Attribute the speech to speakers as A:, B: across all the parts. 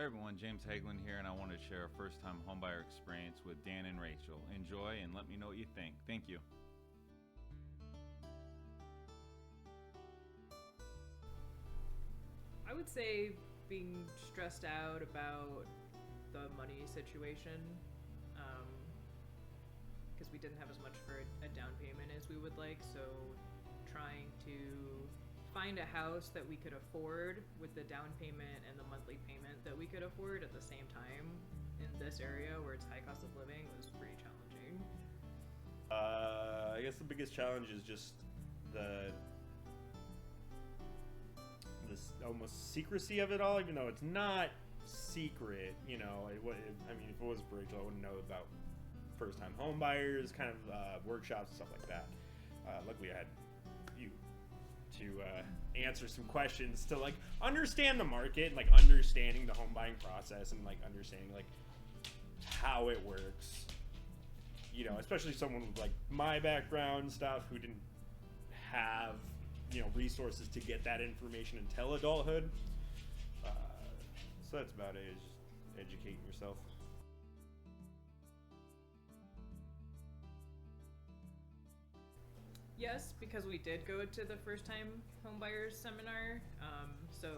A: Hey everyone, James Hagglund here, and I want to share a first-time homebuyer experience with Dan and Rachel. Enjoy and let me know what you think. Thank you.
B: I would say being stressed out about the money situation, because we didn't have as much for a down payment as we would like, so trying to find a house that we could afford with the down payment and the monthly payment that we could afford at the same time in this area where it's high cost of living was pretty challenging.
C: I guess the biggest challenge is just this almost secrecy of it all, even though it's not secret. You know, if it was for Rachel, I wouldn't know about first-time home buyers, kind of workshops and stuff like that. Luckily, I had you to answer some questions to like understand the market, like understanding the home buying process, and like understanding like how it works. You know, especially someone with like my background and stuff who didn't have resources to get that information until adulthood. So that's about it. Is just educating yourself.
B: Yes, because we did go to the first time homebuyers seminar, so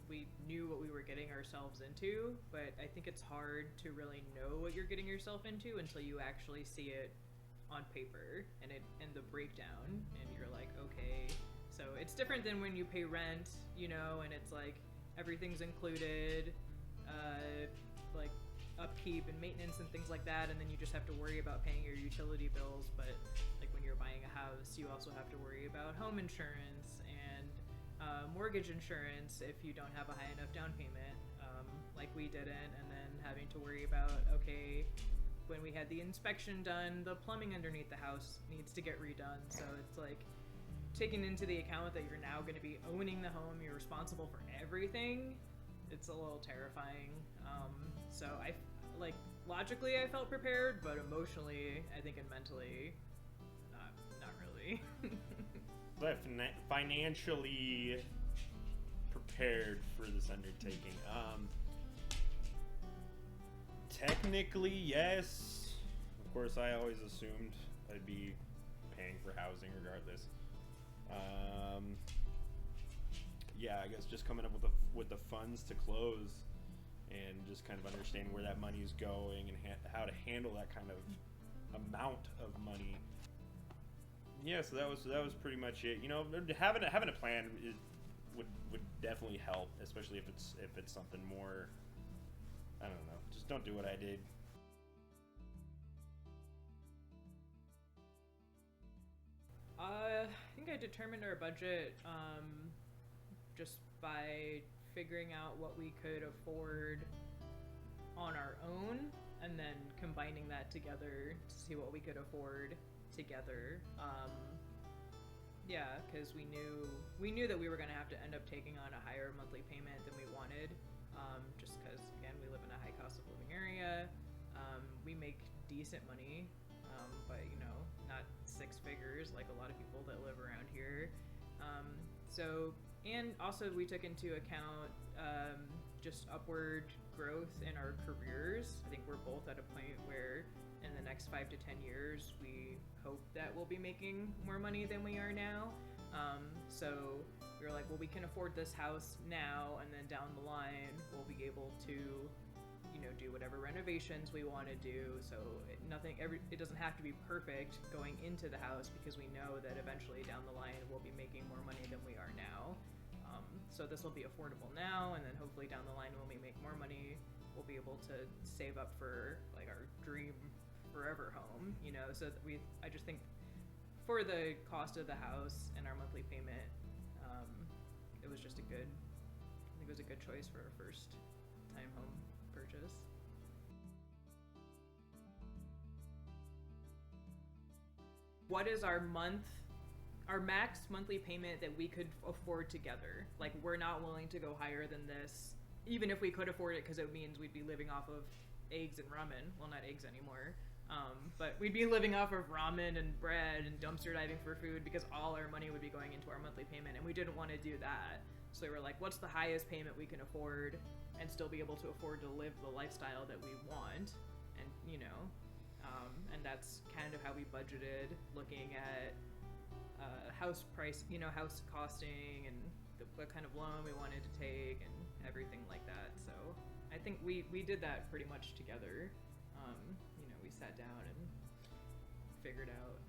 B: we knew what we were getting ourselves into, but I think it's hard to really know what you're getting yourself into until you actually see it on paper and the breakdown, and you're like, okay, so it's different than when you pay rent, and it's like everything's included, like upkeep and maintenance and things like that, and then you just have to worry about paying your utility bills. But like when you're buying a house, you also have to worry about home insurance and mortgage insurance if you don't have a high enough down payment, like we didn't, and then having to worry about, okay, when we had the inspection done, the plumbing underneath the house needs to get redone. So it's like taking into the account that you're now going to be owning the home, you're responsible for everything. It's a little terrifying. So I, like, logically I felt prepared, but emotionally, I think, and mentally, not really.
C: But financially prepared for this undertaking. Technically, yes. Of course, I always assumed I'd be paying for housing regardless. Yeah, I guess just coming up with the funds to close, and just kind of understanding where that money is going and how to handle that kind of amount of money. Yeah, so that was pretty much it. Having a plan would definitely help, especially if it's something more. I don't know. Just don't do what I did.
B: I think I determined our budget just by figuring out what we could afford on our own, and then combining that together to see what we could afford together. Yeah, because we knew that we were going to have to end up taking on a higher monthly payment than we wanted, just because, again, we live in a high cost of living area. We make decent money, but not six figures like a lot of people that live around here. And also we took into account just upward growth in our careers. I think we're both at a point where in the next 5 to 10 years, we hope that we'll be making more money than we are now. So we were like, well, we can afford this house now, and then down the line, we'll be able to do whatever renovations we want to do. So it doesn't have to be perfect going into the house, because we know that eventually down the line we'll be making more money than we are now. So this will be affordable now, and then hopefully down the line when we make more money, we'll be able to save up for like our dream forever home. So that I just think for the cost of the house and our monthly payment, it was just a good choice for our first time home purchase. What is our max monthly payment that we could afford together? Like, we're not willing to go higher than this, even if we could afford it, because it means we'd be living off of eggs and ramen. Well, not eggs anymore, But we'd be living off of ramen and bread and dumpster diving for food because all our money would be going into our monthly payment, and we didn't want to do that. So we were like, what's the highest payment we can afford and still be able to afford to live the lifestyle that we want? And, and that's kind of how we budgeted, looking at house price, house costing and what kind of loan we wanted to take and everything like that. So I think we did that pretty much together. We sat down and figured out.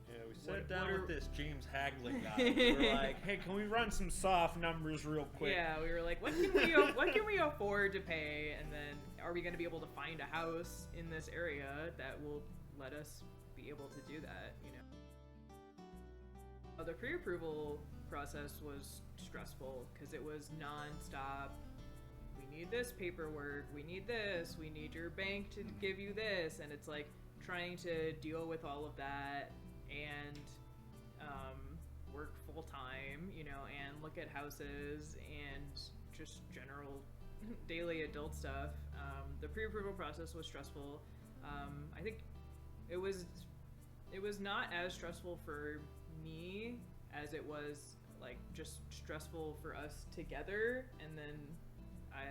C: Yeah, we sat down with this James Hagglund guy. We're like, hey, can we run some soft numbers real quick?
B: Yeah, we were like, what can we afford to pay? And then are we going to be able to find a house in this area that will let us be able to do that, The pre-approval process was stressful because it was non-stop. We need this paperwork, we need this, we need your bank to give you this, and it's like trying to deal with all of that and work full-time, and look at houses and just general daily adult stuff. The pre-approval process was stressful. I think it was not as stressful for me as it was like just stressful for us together. And then I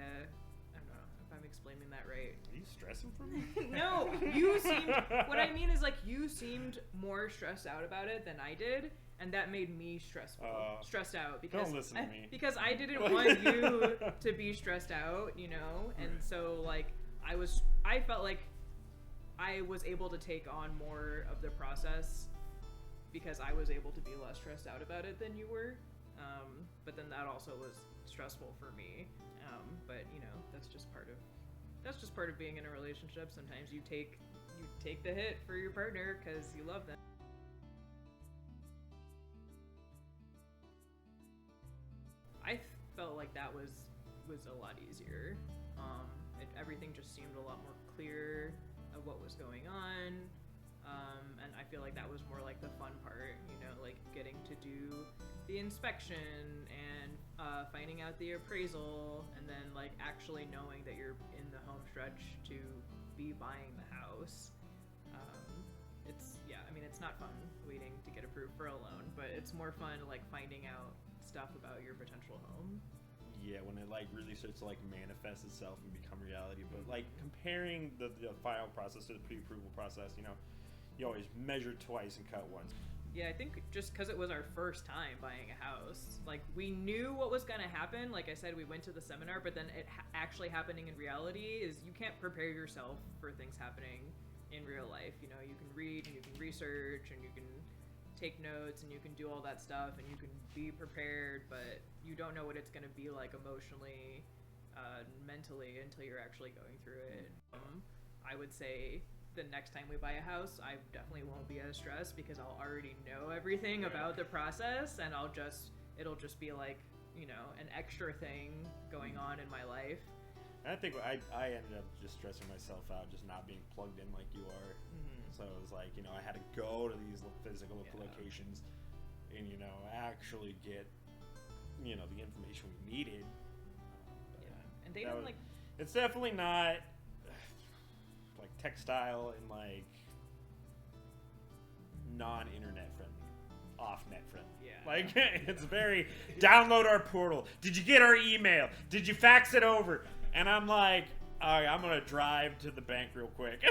B: don't know if I'm explaining that right.
C: Are you stressing for me?
B: No, you seemed. What I mean is like you seemed more stressed out about it than I did, and that made me stressed out because
C: don't listen to me.
B: Because I didn't want you to be stressed out, and
C: Right.
B: so like I felt like I was able to take on more of the process because I was able to be less stressed out about it than you were. But then that also was stressful for me. But that's just part of being in a relationship. Sometimes you take the hit for your partner because you love them. I felt like that was a lot easier. Everything just seemed a lot more clear of what was going on. And I feel like that was more like the fun part, like getting to do the inspection and finding out the appraisal, and then like actually knowing that you're in the home stretch to be buying the house. It's not fun waiting to get approved for a loan, but it's more fun like finding out stuff about your potential home.
C: Yeah, when it like really starts to like manifest itself and become reality. But like comparing the final process to the pre-approval process, you always measure twice and cut once.
B: Yeah, I think just because it was our first time buying a house, like we knew what was going to happen. Like I said, we went to the seminar, but then it actually happening in reality is you can't prepare yourself for things happening in real life. You can read and you can research and you can take notes and you can do all that stuff and you can be prepared, but you don't know what it's going to be like emotionally, mentally until you're actually going through it. I would say the next time we buy a house, I definitely won't be as stressed because I'll already know everything about the process, and it'll just be like, an extra thing going on in my life.
C: And I think I ended up just stressing myself out, just not being plugged in like you are. Mm-hmm. So it was like, I had to go to these physical locations and, actually get, the information we needed.
B: And they didn't
C: it's definitely not like textile and like non-internet friendly, off-net friendly.
B: Yeah.
C: Like it's very download our portal. Did you get our email? Did you fax it over? And I'm like, all right, I'm gonna drive to the bank real quick.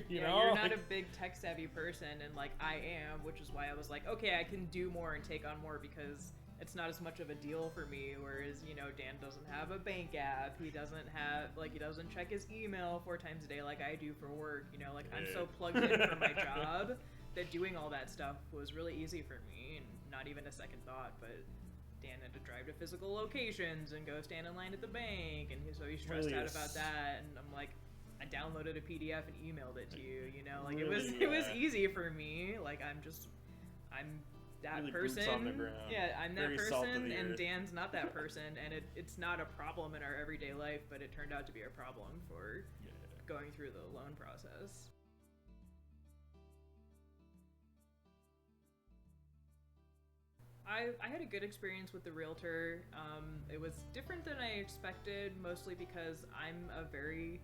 C: You're
B: not a big tech-savvy person, and like I am, which is why I was like, okay, I can do more and take on more because it's not as much of a deal for me. Whereas, Dan doesn't have a bank app. He doesn't check his email 4 times a day like I do for work. I'm so plugged in for my job that doing all that stuff was really easy for me and not even a second thought. But Dan had to drive to physical locations and go stand in line at the bank, and so he's stressed out about that. And I'm like, I downloaded a PDF and emailed it to you. It was easy for me. Like I'm that
C: really
B: person.
C: Boots on the ground.
B: Yeah, I'm that
C: Very salt of
B: person,
C: the
B: and
C: earth.
B: Dan's not that person, and it's not a problem in our everyday life, but it turned out to be a problem for going through the loan process. I had a good experience with the realtor. It was different than I expected, mostly because I'm a very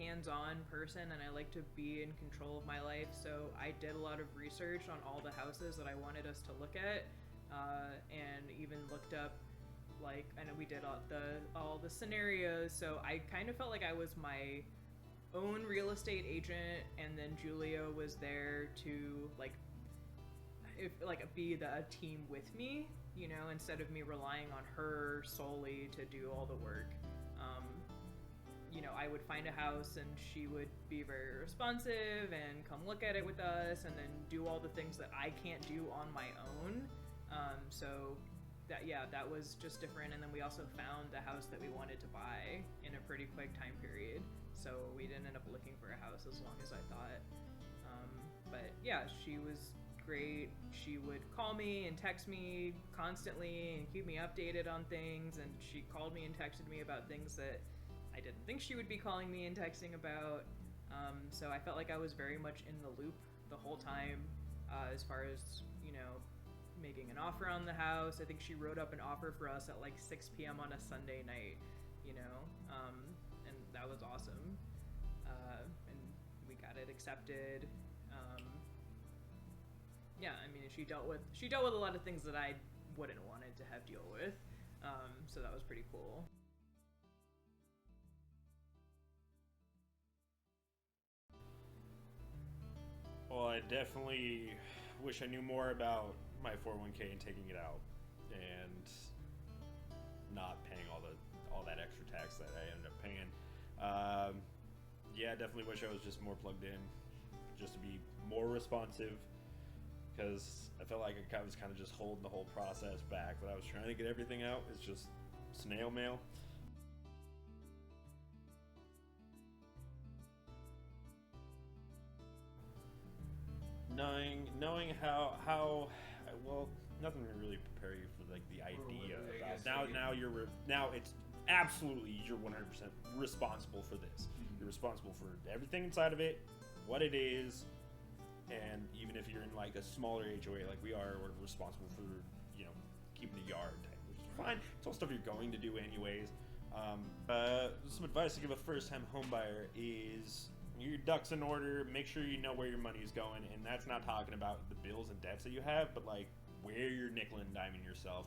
B: hands-on person, and I like to be in control of my life. So I did a lot of research on all the houses that I wanted us to look at, and even looked up, like, I know we did all the scenarios. So I kind of felt like I was my own real estate agent, and then Julia was there to be a team with me, you know, instead of me relying on her solely to do all the work. You know, I would find a house and she would be very responsive and come look at it with us, and then do all the things that I can't do on my own. So that was just different. And then we also found the house that we wanted to buy in a pretty quick time period. So we didn't end up looking for a house as long as I thought. But yeah, she was great. She would call me and text me constantly and keep me updated on things. And she called me and texted me about things that I didn't think she would be calling me and texting about. So I felt like I was very much in the loop the whole time, as far as, you know, making an offer on the house. I think she wrote up an offer for us at like 6 p.m. on a Sunday night, you know, and that was awesome. And we got it accepted. Yeah, I mean, she dealt with a lot of things that I wouldn't wanted to have deal with. So that was pretty cool.
C: Well, I definitely wish I knew more about my 401k and taking it out, and not paying all that extra tax that I ended up paying. Yeah, I definitely wish I was just more plugged in, just to be more responsive, because I felt like I was kind of just holding the whole process back. But I was trying to get everything out. It's just snail mail. Knowing how well, nothing to really prepare you for like the idea about now it's absolutely, you're 100% responsible for this. You're responsible for everything inside of it, what it is, and even if you're in like a smaller HOA like we are, we're responsible for, you know, keeping the yard tight, which is fine. It's all stuff you're going to do anyways. Some advice to give a first-time home buyer is your ducks in order. Make sure you know where your money is going, and that's not talking about the bills and debts that you have, but like where you're nickel and diming yourself,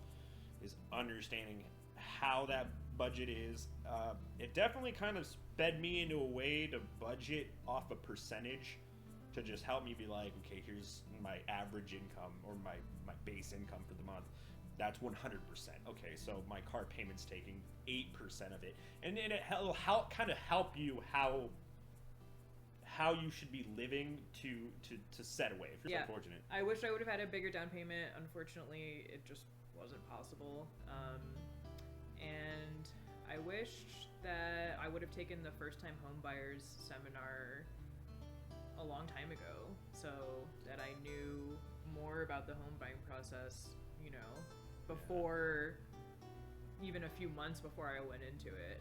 C: is understanding how that budget is. It definitely kind of sped me into a way to budget off a percentage, to just help me be like, okay, here's my average income, or my base income for the month. That's 100%. Okay, so my car payment's taking 8% of it, and then it'll kind of help you how you should be living to set away if you're unfortunate.
B: I wish I would have had a bigger down payment. Unfortunately, it just wasn't possible. And I wish that I would have taken the first-time homebuyers seminar a long time ago, so that I knew more about the home buying process, you know, before, even a few months before I went into it.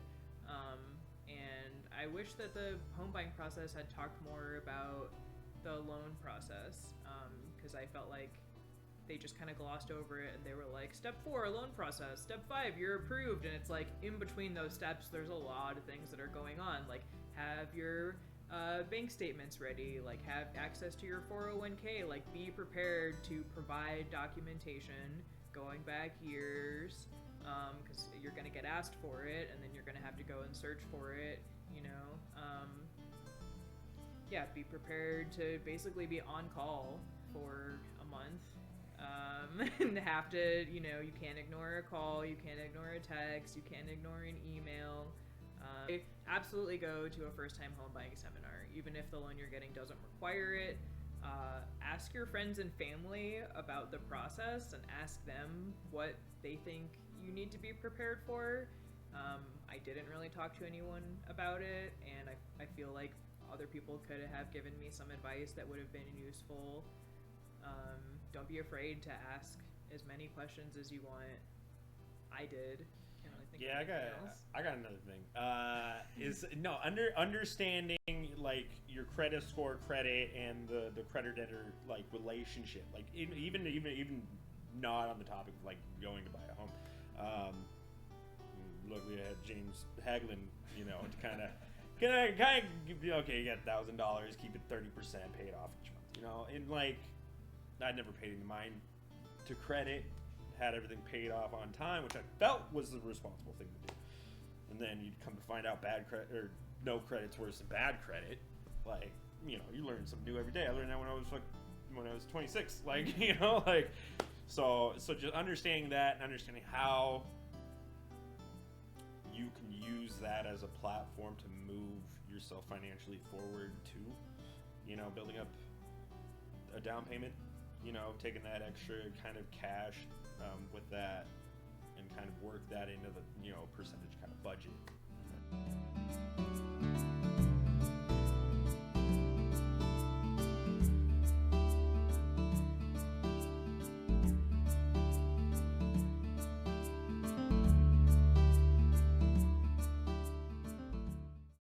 B: And I wish that the home buying process had talked more about the loan process, because I felt like they just kind of glossed over it, and they were like, step 4, loan process, step 5, you're approved. And it's like, in between those steps, there's a lot of things that are going on, like have your bank statements ready, like have access to your 401k, like be prepared to provide documentation going back years, because you're going to get asked for it, and then you're going to have to go and search for it, you know. Be prepared to basically be on call for a month, and have to, you know, you can't ignore a call, you can't ignore a text, you can't ignore an email. Absolutely go to a first-time home buying seminar, even if the loan you're getting doesn't require it. Ask your friends and family about the process, and ask them what they think you need to be prepared for. I didn't really talk to anyone about it, and I feel like other people could have given me some advice that would have been useful. Don't be afraid to ask as many questions as you want. I did. Can't really think of anything else.
C: I got another thing. Understanding like your credit score, credit, and the creditor like relationship. Like even not on the topic of like going to buy a home. Luckily, I had James Hagglund, you know, to kind of kind of, okay, you got $1,000, keep it 30%, pay it off each month, you know, and like, I'd never paid any mine to credit, had everything paid off on time, which I felt was the responsible thing to do. And then you'd come to find out bad credit, or no credit's worse than bad credit. Like, you know, you learn something new every day. I learned that when I was 26, like, you know, like, so just understanding that and understanding how you can use that as a platform to move yourself financially forward to, you know, building up a down payment, you know, taking that extra kind of cash with that and kind of work that into the, you know, percentage kind of budget.